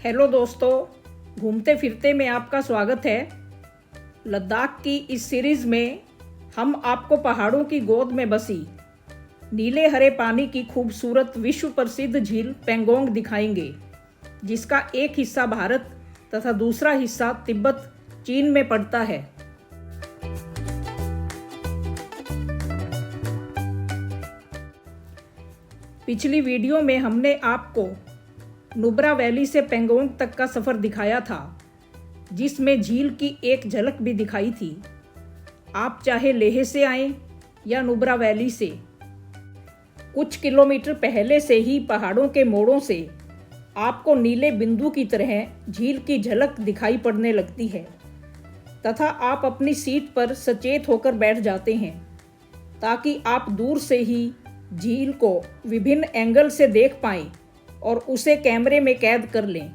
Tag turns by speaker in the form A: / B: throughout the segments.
A: Hello दोस्तों, घूमते फिरते में आपका स्वागत है। लद्दाख की इस सीरीज़ में हम आपको पहाड़ों की गोद में बसी नीले हरे पानी की खूबसूरत विश्व प्रसिद्ध झील पेंगोंग दिखाएंगे, जिसका एक हिस्सा भारत तथा दूसरा हिस्सा तिब्बत चीन में पड़ता है। पिछली वीडियो में हमने आपको नुब्रा वैली से पेंगोंग तक का सफ़र दिखाया था, जिसमें झील की एक झलक भी दिखाई थी। आप चाहे लेह से आएं या नुब्रा वैली से, कुछ किलोमीटर पहले से ही पहाड़ों के मोड़ों से आपको नीले बिंदु की तरह झील की झलक दिखाई पड़ने लगती है तथा आप अपनी सीट पर सचेत होकर बैठ जाते हैं, ताकि आप दूर से ही झील को विभिन्न एंगल से देख पाएं और उसे कैमरे में कैद कर लें।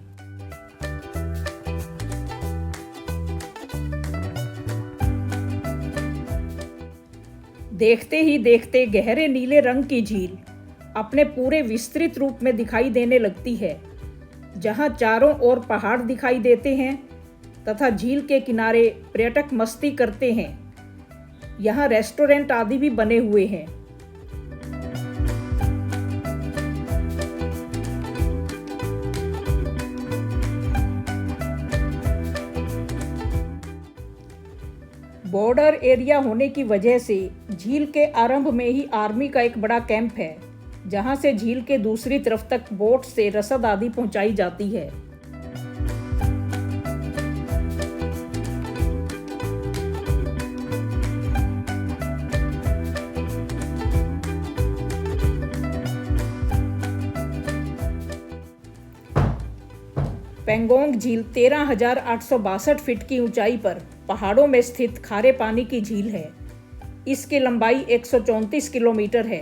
A: देखते ही देखते गहरे नीले रंग की झील अपने पूरे विस्तृत रूप में दिखाई देने लगती है, जहां चारों ओर पहाड़ दिखाई देते हैं तथा झील के किनारे पर्यटक मस्ती करते हैं। यहां रेस्टोरेंट आदि भी बने हुए हैं। बॉर्डर एरिया होने की वजह से झील के आरंभ में ही आर्मी का एक बड़ा कैंप है, जहां से झील के दूसरी तरफ तक बोट से रसद आदि पहुंचाई जाती है। पेंगोंग झील 13,862 फीट की ऊंचाई पर पहाड़ों में स्थित खारे पानी की झील है। इसकी लंबाई 134 किलोमीटर है।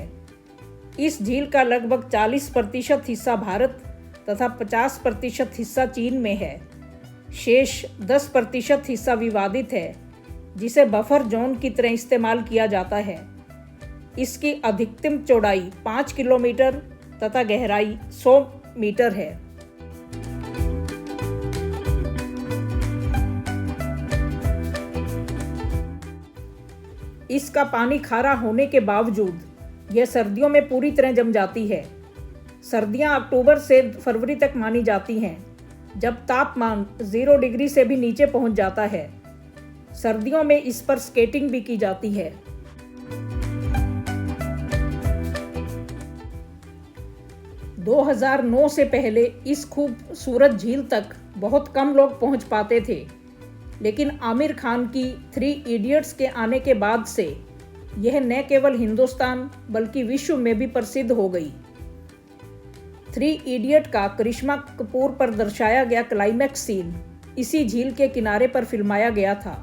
A: इस झील का लगभग 40% हिस्सा भारत तथा 50% हिस्सा चीन में है। शेष 10% हिस्सा विवादित है, जिसे बफर जोन की तरह इस्तेमाल किया जाता है। इसकी अधिकतम चौड़ाई 5 किलोमीटर तथा गहराई 100 मीटर है। इसका पानी खारा होने के बावजूद यह सर्दियों में पूरी तरह जम जाती है। सर्दियां अक्टूबर से फरवरी तक मानी जाती हैं, जब तापमान 0 डिग्री से भी नीचे पहुंच जाता है। सर्दियों में इस पर स्केटिंग भी की जाती है। - 2009 से पहले इस खूबसूरत झील तक बहुत कम लोग पहुंच पाते थे, लेकिन आमिर खान की 3 इडियट्स के आने के बाद से यह न केवल हिंदुस्तान बल्कि विश्व में भी प्रसिद्ध हो गई। 3 इडियट का करिश्मा कपूर पर दर्शाया गया क्लाइमैक्स सीन इसी झील के किनारे पर फिल्माया गया था।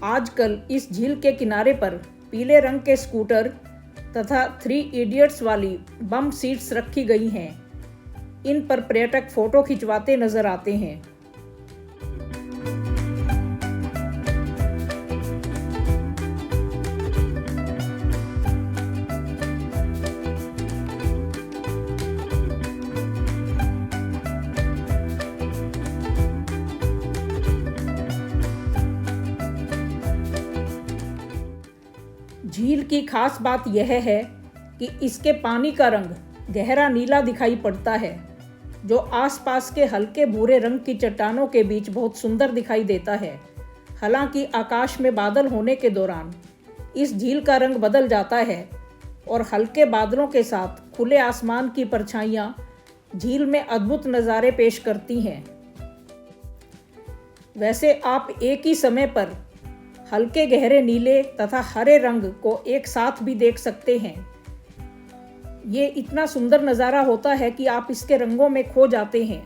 A: आजकल इस झील के किनारे पर पीले रंग के स्कूटर तथा 3 इडियट्स वाली बम सीट्स रखी गई हैं। इन पर पर्यटक फोटो खिंचवाते नजर आते हैं। झील की खास बात यह है कि इसके पानी का रंग गहरा नीला दिखाई पड़ता है, जो आसपास के हल्के भूरे रंग की चट्टानों के बीच बहुत सुंदर दिखाई देता है। हालांकि आकाश में बादल होने के दौरान इस झील का रंग बदल जाता है और हल्के बादलों के साथ खुले आसमान की परछाइयां झील में अद्भुत नज़ारे पेश करती हैं। वैसे आप एक ही समय पर हल्के गहरे नीले तथा हरे रंग को एक साथ भी देख सकते हैं। ये इतना सुंदर नज़ारा होता है कि आप इसके रंगों में खो जाते हैं।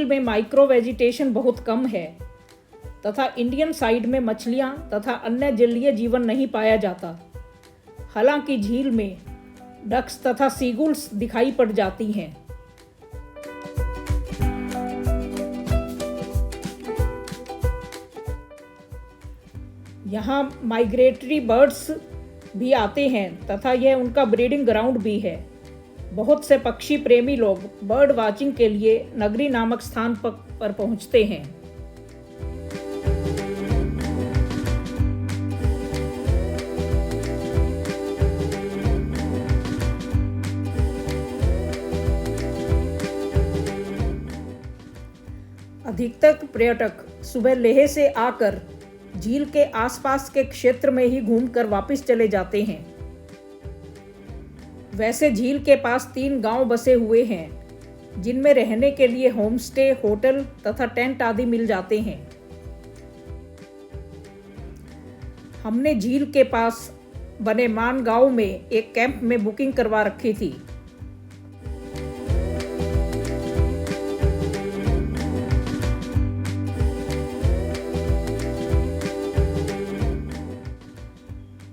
A: झील में माइक्रो वेजिटेशन बहुत कम है तथा इंडियन साइड में मछलियां तथा अन्य जलीय जीवन नहीं पाया जाता। हालांकि झील में डक्स तथा सीगुल्स दिखाई पड़ जाती हैं। यहाँ माइग्रेटरी बर्ड्स भी आते हैं तथा यह उनका ब्रीडिंग ग्राउंड भी है। बहुत से पक्षी प्रेमी लोग बर्ड वाचिंग के लिए नगरी नामक स्थान पर पहुंचते हैं। अधिकतर पर्यटक सुबह लेह से आकर झील के आसपास के क्षेत्र में ही घूमकर वापस चले जाते हैं। वैसे झील के पास 3 गांव बसे हुए हैं जिनमें रहने के लिए होमस्टे, होटल तथा टेंट आदि मिल जाते हैं। हमने झील के पास बने मान गांव में एक कैंप में बुकिंग करवा रखी थी।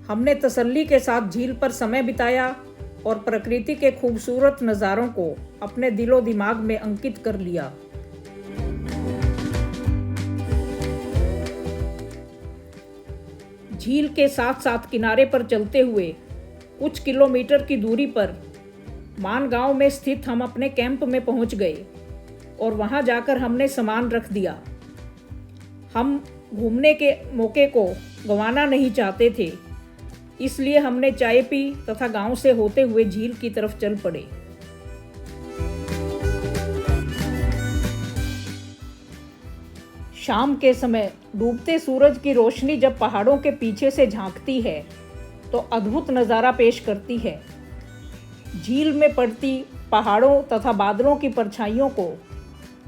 A: हमने तसल्ली के साथ झील पर समय बिताया और प्रकृति के खूबसूरत नज़ारों को अपने दिलो दिमाग में अंकित कर लिया। झील के साथ साथ किनारे पर चलते हुए कुछ किलोमीटर की दूरी पर मान गांव में स्थित हम अपने कैंप में पहुंच गए और वहां जाकर हमने सामान रख दिया। हम घूमने के मौके को गंवाना नहीं चाहते थे, इसलिए हमने चाय पी तथा गांव से होते हुए झील की तरफ चल पड़े। शाम के समय डूबते सूरज की रोशनी जब पहाड़ों के पीछे से झांकती है तो अद्भुत नज़ारा पेश करती है। झील में पड़ती पहाड़ों तथा बादलों की परछाइयों को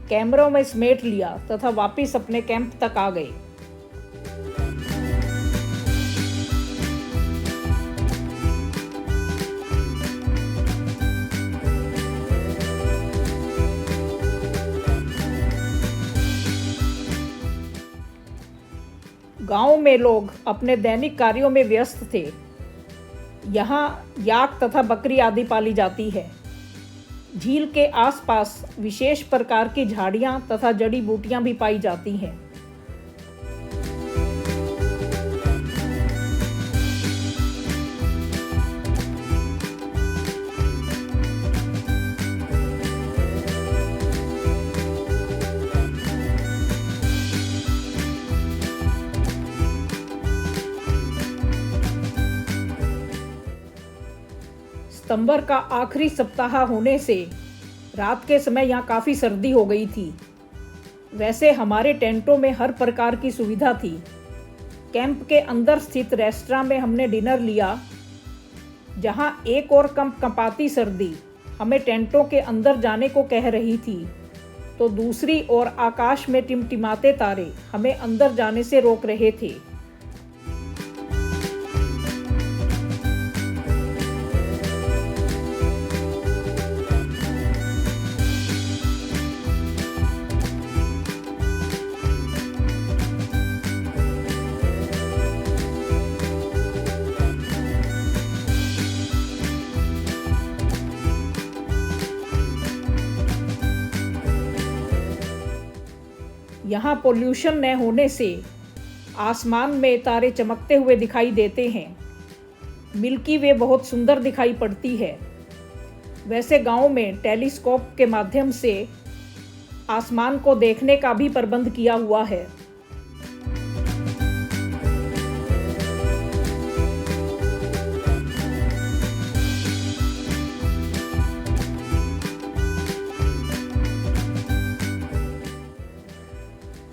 A: कैमरों में समेट लिया तथा वापस अपने कैंप तक आ गए। गांव में लोग अपने दैनिक कार्यों में व्यस्त थे। यहाँ याक तथा बकरी आदि पाली जाती है। झील के आसपास विशेष प्रकार की झाड़ियाँ तथा जड़ी बूटियाँ भी पाई जाती हैं। सितंबर का आखिरी सप्ताह होने से रात के समय यहाँ काफ़ी सर्दी हो गई थी। वैसे हमारे टेंटों में हर प्रकार की सुविधा थी। कैंप के अंदर स्थित रेस्टोरेंट में हमने डिनर लिया, जहाँ एक और कंपाती सर्दी हमें टेंटों के अंदर जाने को कह रही थी, तो दूसरी ओर आकाश में टिमटिमाते तारे हमें अंदर जाने से रोक रहे थे। यहाँ पोल्यूशन न होने से आसमान में तारे चमकते हुए दिखाई देते हैं। मिल्की वे बहुत सुंदर दिखाई पड़ती है। वैसे गांव में टेलीस्कोप के माध्यम से आसमान को देखने का भी प्रबंध किया हुआ है।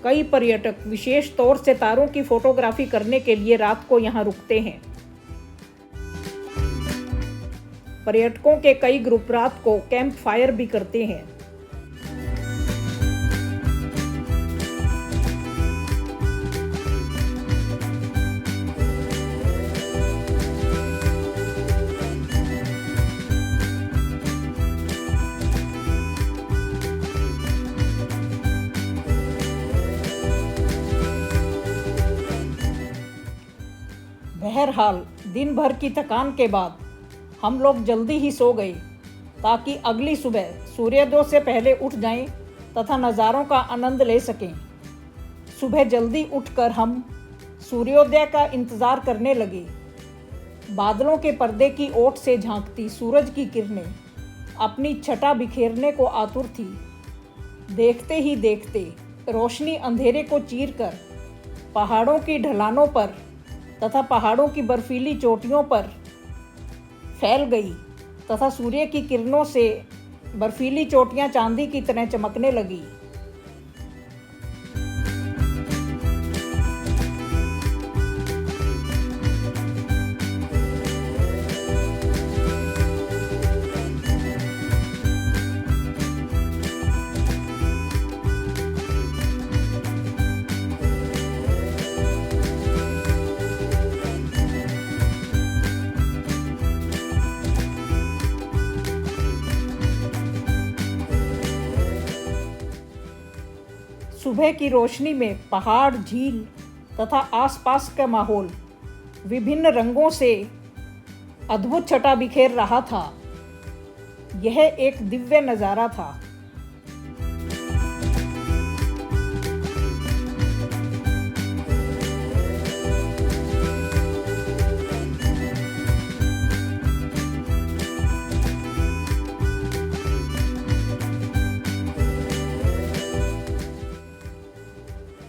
A: कई पर्यटक विशेष तौर से तारों की फोटोग्राफी करने के लिए रात को यहाँ रुकते हैं। पर्यटकों के कई ग्रुप रात को कैंप फायर भी करते हैं। बहरहाल दिन भर की थकान के बाद हम लोग जल्दी ही सो गए ताकि अगली सुबह सूर्योदय से पहले उठ जाएं तथा नज़ारों का आनंद ले सकें। सुबह जल्दी उठकर हम सूर्योदय का इंतज़ार करने लगे। बादलों के पर्दे की ओट से झांकती सूरज की किरणें अपनी छटा बिखेरने को आतुर थी। देखते ही देखते रोशनी अंधेरे को चीरकर पहाड़ों की ढलानों पर तथा पहाड़ों की बर्फीली चोटियों पर फैल गई तथा सूर्य की किरणों से बर्फीली चोटियां चांदी की तरह चमकने लगी। सुबह की रोशनी में पहाड़, झील तथा आसपास का माहौल विभिन्न रंगों से अद्भुत छटा बिखेर रहा था। यह एक दिव्य नज़ारा था।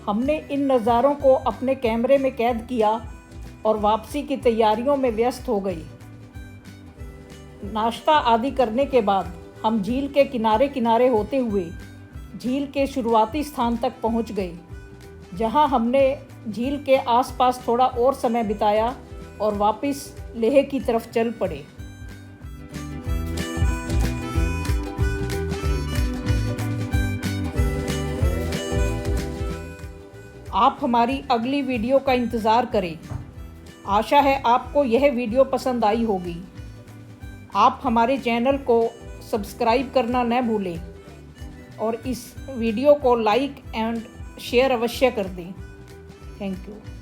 A: हमने इन नज़ारों को अपने कैमरे में कैद किया और वापसी की तैयारियों में व्यस्त हो गए। नाश्ता आदि करने के बाद हम झील के किनारे किनारे होते हुए झील के शुरुआती स्थान तक पहुंच गए, जहां हमने झील के आसपास थोड़ा और समय बिताया और वापस लेह की तरफ चल पड़े। आप हमारी अगली वीडियो का इंतज़ार करें। आशा है आपको यह वीडियो पसंद आई होगी। आप हमारे चैनल को सब्सक्राइब करना न भूलें और इस वीडियो को लाइक एंड शेयर अवश्य कर दें। Thank you.